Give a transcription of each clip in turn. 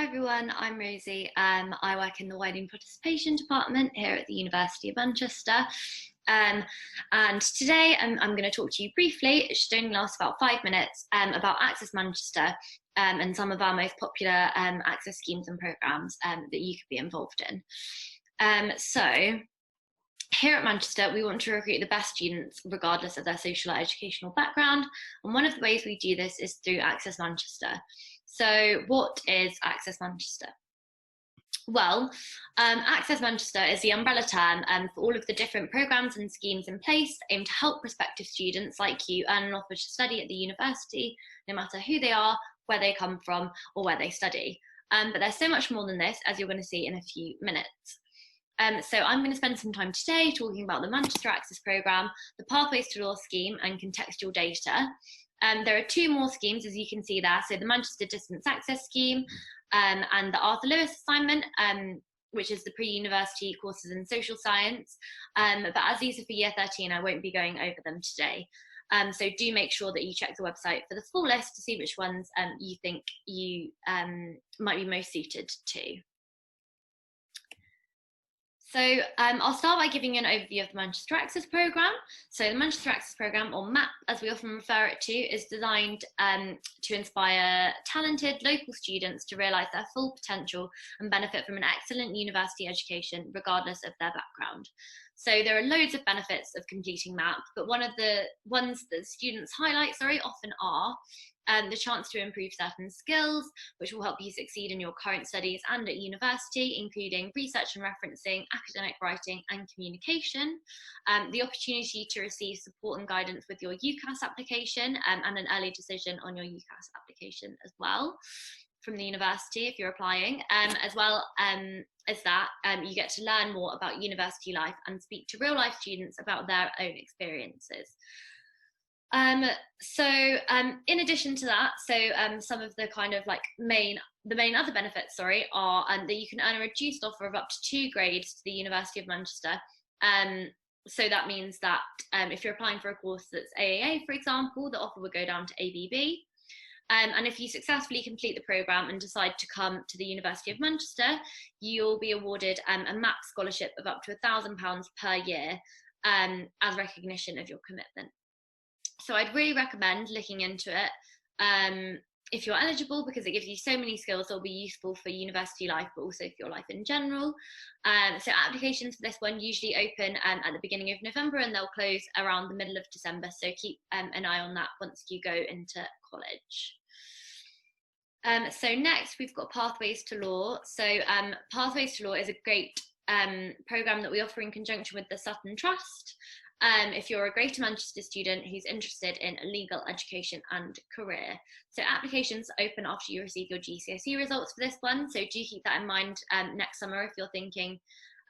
everyone, I'm Rosie. I work in the Widening Participation Department here at the University of Manchester. And today I'm going to talk to you briefly, it should only last about 5 minutes, about Access Manchester and some of our most popular access schemes and programmes that you could be involved in. So here at Manchester, we want to recruit the best students regardless of their social or educational background. And one of the ways we do this is through Access Manchester. So what is Access Manchester? Well, Access Manchester is the umbrella term for all of the different programmes and schemes in place aimed to help prospective students like you earn an offer to study at the university, no matter who they are, where they come from, or where they study. But there's so much more than this, as you're going to see in a few minutes. So I'm going to spend some time today talking about the Manchester Access Programme, the Pathways to Law scheme, and contextual data. There are two more schemes, as you can see there. So the Manchester Distance Access Scheme and the Arthur Lewis assignment, which is the pre-university courses in social science. But as these are for year 13, I won't be going over them today. So do make sure that you check the website for the full list to see which ones you think you might be most suited to. So I'll start by giving you an overview of the Manchester Access Programme. So the Manchester Access Programme, or MAP as we often refer it to, is designed to inspire talented local students to realise their full potential and benefit from an excellent university education regardless of their background. So there are loads of benefits of completing MAP, but one of the ones that students highlight often are the chance to improve certain skills, which will help you succeed in your current studies and at university, including research and referencing, academic writing and communication, the opportunity to receive support and guidance with your UCAS application and an early decision on your UCAS application as well from the university if you're applying, as well as that you get to learn more about university life and speak to real life students about their own experiences. In addition to that, some of the kind of main other benefits, are that you can earn a reduced offer of up to 2 grades to the University of Manchester. So that means that if you're applying for a course that's AAA, for example, the offer would go down to ABB. And if you successfully complete the programme and decide to come to the University of Manchester, you'll be awarded a MAP scholarship of up to £1,000 per year as recognition of your commitment. So I'd really recommend looking into it if you're eligible, because it gives you so many skills that will be useful for university life, but also for your life in general. So applications for this one usually open at the beginning of November and they'll close around the middle of December. So keep an eye on that once you go into college. So next we've got Pathways to Law. So Pathways to Law is a great programme that we offer in conjunction with the Sutton Trust. If you're a Greater Manchester student who's interested in legal education and career. So applications open after you receive your GCSE results for this one, so do keep that in mind next summer if you're thinking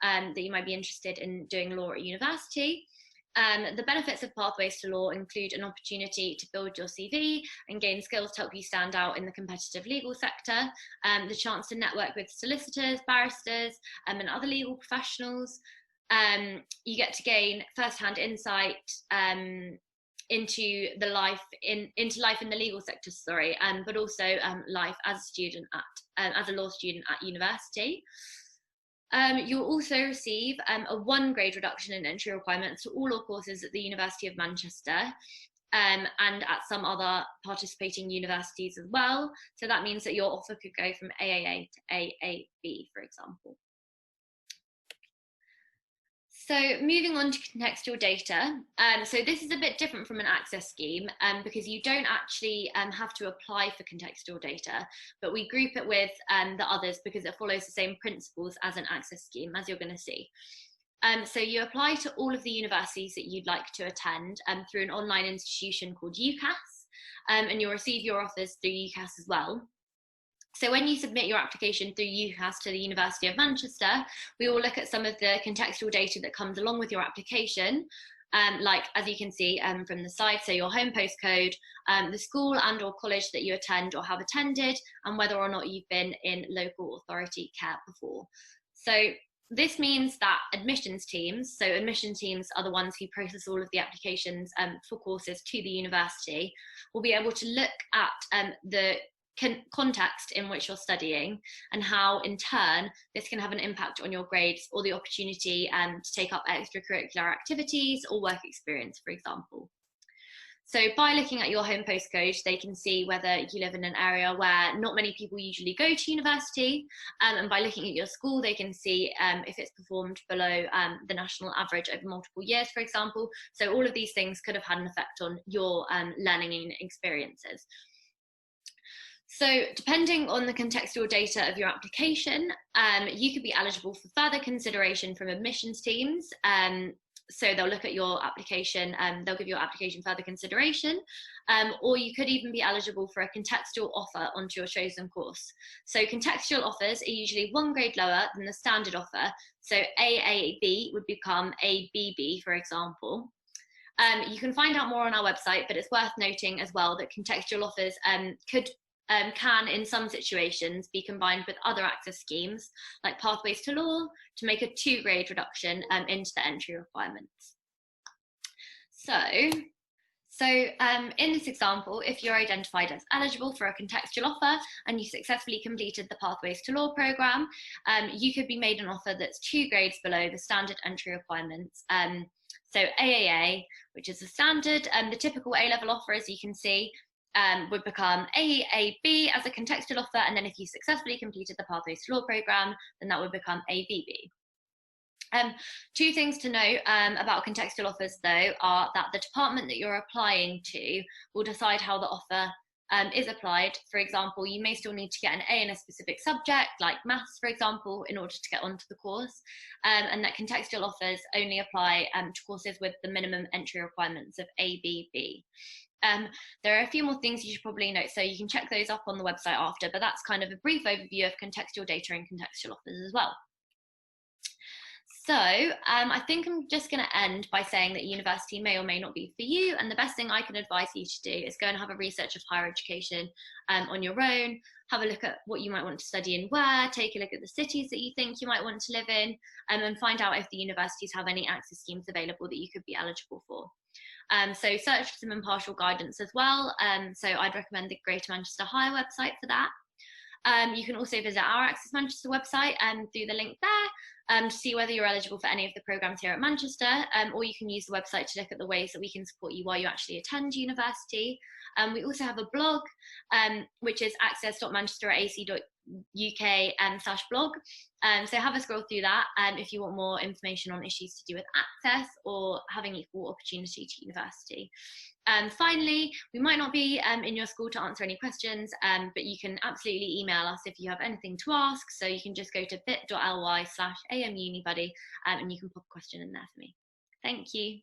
that you might be interested in doing law at university. The benefits of Pathways to Law include an opportunity to build your CV and gain skills to help you stand out in the competitive legal sector, the chance to network with solicitors, barristers and other legal professionals. You get to gain first-hand insight into life in the legal sector, but also life as a student as a law student at university. You'll also receive a 1 grade reduction in entry requirements to all law courses at the University of Manchester. And at some other participating universities as well. So that means that your offer could go from AAA to AAB, for example. So moving on to contextual data, so this is a bit different from an access scheme because you don't actually have to apply for contextual data, but we group it with the others because it follows the same principles as an access scheme, as you're going to see. So you apply to all of the universities that you'd like to attend through an online institution called UCAS, and you'll receive your offers through UCAS as well. So when you submit your application through UCAS to the University of Manchester, we will look at some of the contextual data that comes along with your application, like as you can see from the side, so your home postcode, the school and or college that you attend or have attended, and whether or not you've been in local authority care before. So this means that admissions teams are the ones who process all of the applications for courses to the university, will be able to look at the context in which you're studying, and how in turn this can have an impact on your grades or the opportunity to take up extracurricular activities or work experience, for example. So by looking at your home postcode, they can see whether you live in an area where not many people usually go to university. And by looking at your school, they can see if it's performed below the national average over multiple years, for example. So all of these things could have had an effect on your learning experiences. So depending on the contextual data of your application, you could be eligible for further consideration from admissions teams. So they'll look at your application, they'll give your application further consideration, or you could even be eligible for a contextual offer onto your chosen course. So contextual offers are usually 1 grade lower than the standard offer. So AAB would become ABB, for example. You can find out more on our website, but it's worth noting as well that contextual offers can, in some situations, be combined with other access schemes like Pathways to Law to make a 2 grade reduction into the entry requirements. So in this example, if you're identified as eligible for a contextual offer and you successfully completed the Pathways to Law programme, you could be made an offer that's 2 grades below the standard entry requirements. So AAA, which is the standard, the typical A-level offer, as you can see, would become AAB as a contextual offer, and then if you successfully completed the Pathways to Law programme, then that would become ABB. 2 things to note about contextual offers, though, are that the department that you're applying to will decide how the offer is applied. For example, you may still need to get an A in a specific subject, like maths, for example, in order to get onto the course, and that contextual offers only apply to courses with the minimum entry requirements of ABB. There are a few more things you should probably note, so you can check those up on the website after, but that's kind of a brief overview of contextual data and contextual offers as well. So I think I'm just going to end by saying that university may or may not be for you, and the best thing I can advise you to do is go and have a research of higher education on your own, have a look at what you might want to study and where, take a look at the cities that you think you might want to live in, and find out if the universities have any access schemes available that you could be eligible for. So search for some impartial guidance as well. So I'd recommend the Greater Manchester Higher website for that. You can also visit our Access Manchester website through the link there to see whether you're eligible for any of the programmes here at Manchester, or you can use the website to look at the ways that we can support you while you actually attend university. We also have a blog, which is access.manchester.ac.uk/blog. So have a scroll through that if you want more information on issues to do with access or having equal opportunity to university. Finally, we might not be in your school to answer any questions, but you can absolutely email us if you have anything to ask. So you can just go to bit.ly/amunibuddy and you can pop a question in there for me. Thank you.